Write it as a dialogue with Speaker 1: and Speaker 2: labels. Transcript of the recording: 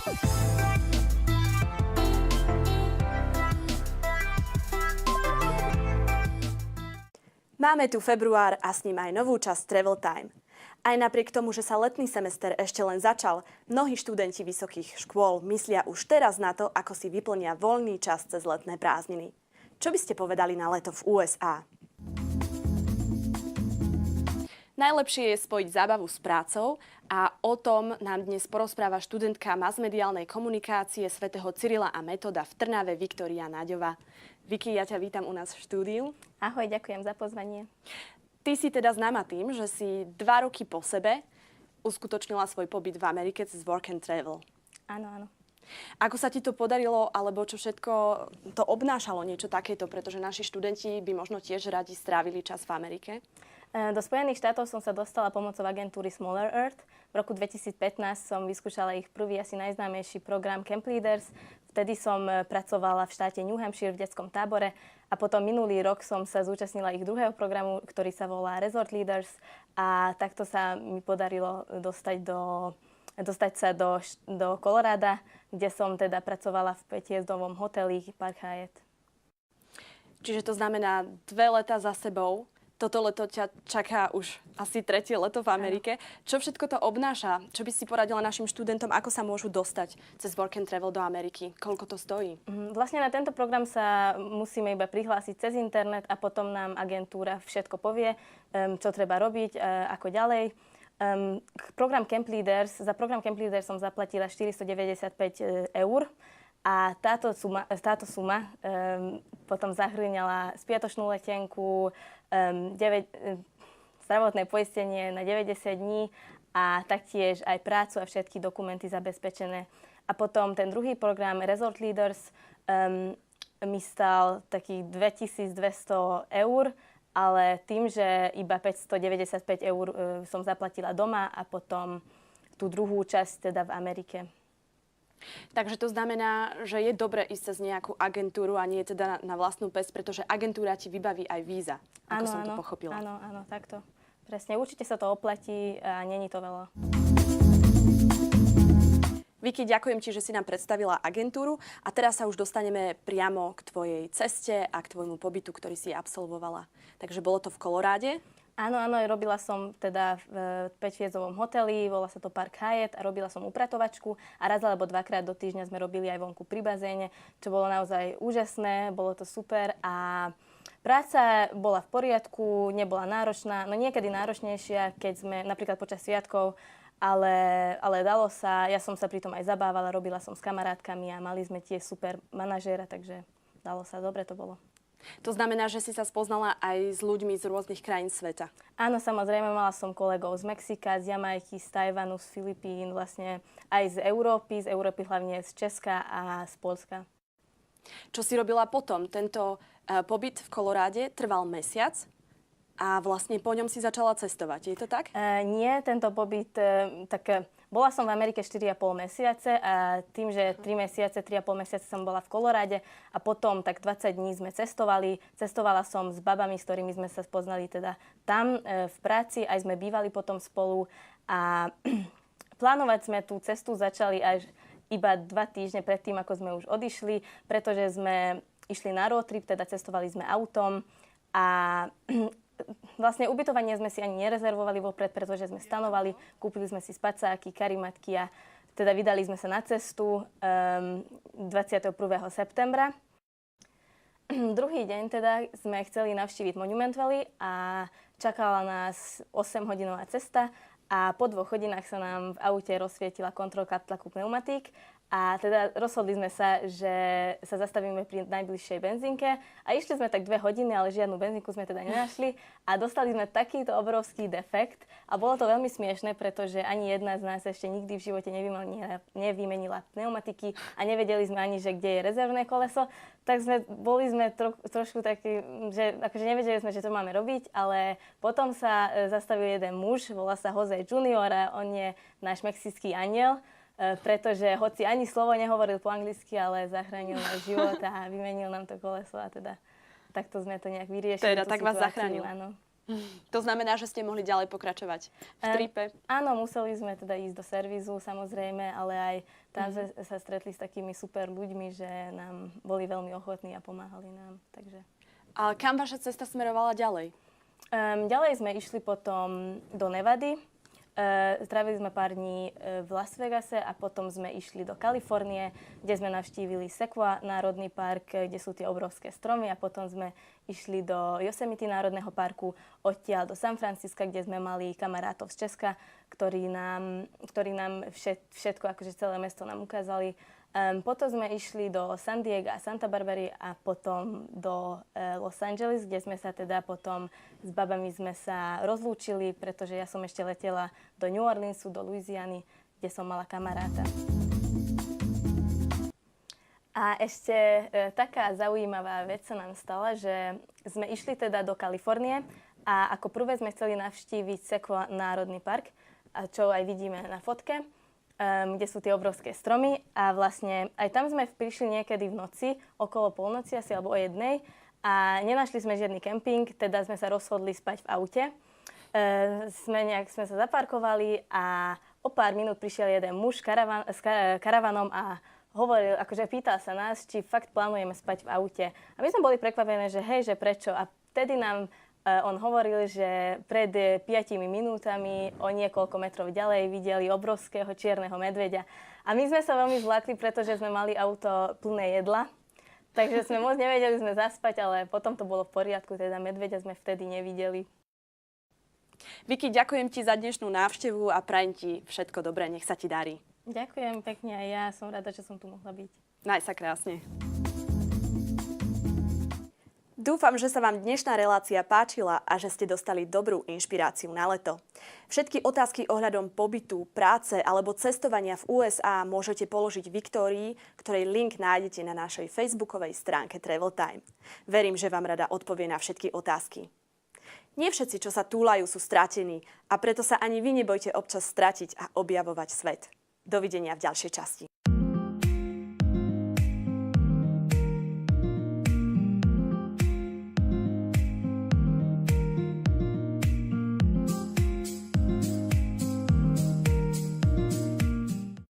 Speaker 1: Máme tu február a s ním aj novú časť Travel Time. Aj napriek tomu, že sa letný semester ešte len začal, mnohí študenti vysokých škôl myslia už teraz na to, ako si vyplnia voľný čas cez letné prázdniny. Čo by ste povedali na leto v USA? Najlepšie je spojiť zábavu s prácou a o tom nám dnes porozpráva študentka masmediálnej komunikácie svätého Cyrila a Metoda v Trnave Viktória Naďová. Vicky, ja ťa vítam u nás v štúdiu.
Speaker 2: Ahoj, ďakujem za pozvanie.
Speaker 1: Ty si teda známa tým, že si 2 roky po sebe uskutočnila svoj pobyt v Amerike cez Work and Travel.
Speaker 2: Áno, áno.
Speaker 1: Ako sa ti to podarilo, alebo čo všetko to obnášalo niečo takéto, pretože naši študenti by možno tiež radi strávili čas v Amerike?
Speaker 2: Do Spojených štátov som sa dostala pomocou agentúry Smaller Earth. V roku 2015 som vyskúšala ich prvý, asi najznámejší program Camp Leaders. Vtedy som pracovala v štáte New Hampshire v detskom tábore a potom minulý rok som sa zúčastnila ich druhého programu, ktorý sa volá Resort Leaders a takto sa mi podarilo dostať sa do Colorada, kde som teda pracovala v 5-hviezdovom hoteli Park Hyatt.
Speaker 1: Čiže to znamená 2 leta za sebou. Toto leto ťa čaká už asi 3. leto v Amerike. Čo všetko to obnáša? Čo by si poradila našim študentom, ako sa môžu dostať cez Work and Travel do Ameriky? Koľko to stojí?
Speaker 2: Vlastne na tento program sa musíme iba prihlásiť cez internet a potom nám agentúra všetko povie, čo treba robiť, ako ďalej. Program Camp Leaders, za program Camp Leaders som zaplatila 495 eur. A táto suma potom zahrňala spiatočnú letenku, zdravotné poistenie na 90 dní a taktiež aj prácu a všetky dokumenty zabezpečené. A potom ten druhý program Resort Leaders mi stal takých 2200 eur, ale tým, že iba 595 eur som zaplatila doma a potom tú druhú časť teda v Amerike.
Speaker 1: Takže to znamená, že je dobre ísť cez nejakú agentúru a nie teda na vlastnú päsť, pretože agentúra ti vybaví aj víza, ako som to pochopila.
Speaker 2: Áno, takto. Presne, určite sa to oplatí a není to veľa.
Speaker 1: Vicky, ďakujem ti, že si nám predstavila agentúru a teraz sa už dostaneme priamo k tvojej ceste a k tvojmu pobytu, ktorý si absolvovala. Takže bolo to v Koloráde?
Speaker 2: Áno, robila som teda v 5-hviezdovom hoteli, volá sa to Park Hyatt a robila som upratovačku a raz alebo 2-krát do týždňa sme robili aj vonku pri bazéne, čo bolo naozaj úžasné, bolo to super a práca bola v poriadku, nebola náročná, no niekedy náročnejšia, keď sme napríklad počas sviatkov, ale dalo sa, ja som sa pri tom aj zabávala, robila som s kamarátkami a mali sme tiež super manažéra, takže dalo sa, dobre to bolo.
Speaker 1: To znamená, že si sa spoznala aj s ľuďmi z rôznych krajín sveta.
Speaker 2: Áno, samozrejme, mala som kolegov z Mexika, z Jamajky, z Tajvanu, z Filipín, vlastne aj z Európy hlavne z Česka a z Poľska.
Speaker 1: Čo si robila potom? Tento pobyt v Koloráde trval mesiac a vlastne po ňom si začala cestovať. Je to tak?
Speaker 2: Nie, tento pobyt bola som v Amerike 4,5 mesiace a tým, že 3,5 mesiace som bola v Koloráde a potom tak 20 dní sme cestovali. Cestovala som s babami, s ktorými sme sa spoznali teda tam v práci, aj sme bývali potom spolu a plánovať sme tú cestu začali až iba 2 týždne predtým, ako sme už odišli, pretože sme išli na road trip, teda cestovali sme autom a vlastne ubytovanie sme si ani nerezervovali vopred, pretože sme stanovali, kúpili sme si spacáky, karimatky a teda vydali sme sa na cestu 21. septembra. Druhý deň teda sme chceli navštíviť Monument Valley a čakala nás 8-hodinová cesta a po 2 hodinách sa nám v aute rozsvietila kontrolka tlaku pneumatík a teda rozhodli sme sa, že sa zastavíme pri najbližšej benzínke a išli sme tak 2 hodiny, ale žiadnu benzínku sme teda nenašli a dostali sme takýto obrovský defekt a bolo to veľmi smiešne, pretože ani jedna z nás ešte nikdy v živote nevymenila pneumatiky a nevedeli sme ani, že kde je rezervné koleso, tak boli sme trošku takí, že akože nevedeli sme, že to máme robiť, ale potom sa zastavil jeden muž, volá sa Jose Junior a on je náš mexický anjel, pretože hoci ani slovo nehovoril po anglicky, ale zachránil náš život a vymenil nám to koleso a teda takto sme to nejak vyriešili.
Speaker 1: Teda tak vás zachránil.
Speaker 2: Áno.
Speaker 1: To znamená, že ste mohli ďalej pokračovať v tripe?
Speaker 2: Áno, museli sme teda ísť do servízu samozrejme, ale aj tam sme sa stretli s takými super ľuďmi, že nám boli veľmi ochotní a pomáhali nám. Takže.
Speaker 1: A kam vaša cesta smerovala ďalej?
Speaker 2: Ďalej sme išli potom do Nevady. Strávili sme pár dní v Las Vegase a potom sme išli do Kalifornie, kde sme navštívili Sequoia národný park, kde sú tie obrovské stromy, a potom sme išli do Yosemite národného parku, odtiaľ do San Francisca, kde sme mali kamarátov z Česka, ktorí nám všetko, akože celé mesto nám ukázali. Potom sme išli do San Diego a Santa Barbary a potom do Los Angeles, kde sme sa teda potom s babami sme sa rozlúčili, pretože ja som ešte letela do New Orleansu, do Louisiany, kde som mala kamaráta. A ešte taká zaujímavá vec sa nám stala, že sme išli teda do Kalifornie a ako prvé sme chceli navštíviť Sequoia národný park, a čo aj vidíme na fotke, kde sú tie obrovské stromy, a vlastne aj tam sme prišli niekedy v noci, okolo polnoci asi alebo o 1:00, a nenašli sme žiadny kemping, teda sme sa rozhodli spať v aute. Sme sa zaparkovali a o pár minút prišiel jeden muž s karavanom a hovoril, akože pýtal sa nás, či fakt plánujeme spať v aute. A my sme boli prekvapené, že hej, že prečo. A vtedy nám on hovoril, že pred 5 minútami o niekoľko metrov ďalej videli obrovského čierneho medveďa. A my sme sa veľmi zlakli, pretože sme mali auto plné jedla. Takže sme moc nevedeli sme zaspať, ale potom to bolo v poriadku, teda medveďa sme vtedy nevideli.
Speaker 1: Vicky, ďakujem ti za dnešnú návštevu a prajem ti všetko dobré, nech sa ti darí.
Speaker 2: Ďakujem pekne, aj ja som rada, že som tu mohla byť.
Speaker 1: Maj sa krásne. Dúfam, že sa vám dnešná relácia páčila a že ste dostali dobrú inšpiráciu na leto. Všetky otázky ohľadom pobytu, práce alebo cestovania v USA môžete položiť Viktórii, ktorej link nájdete na našej facebookovej stránke Travel Time. Verím, že vám rada odpovie na všetky otázky. Nie všetci, čo sa túlajú, sú stratení, a preto sa ani vy nebojte občas stratiť a objavovať svet. Dovidenia v ďalšej časti.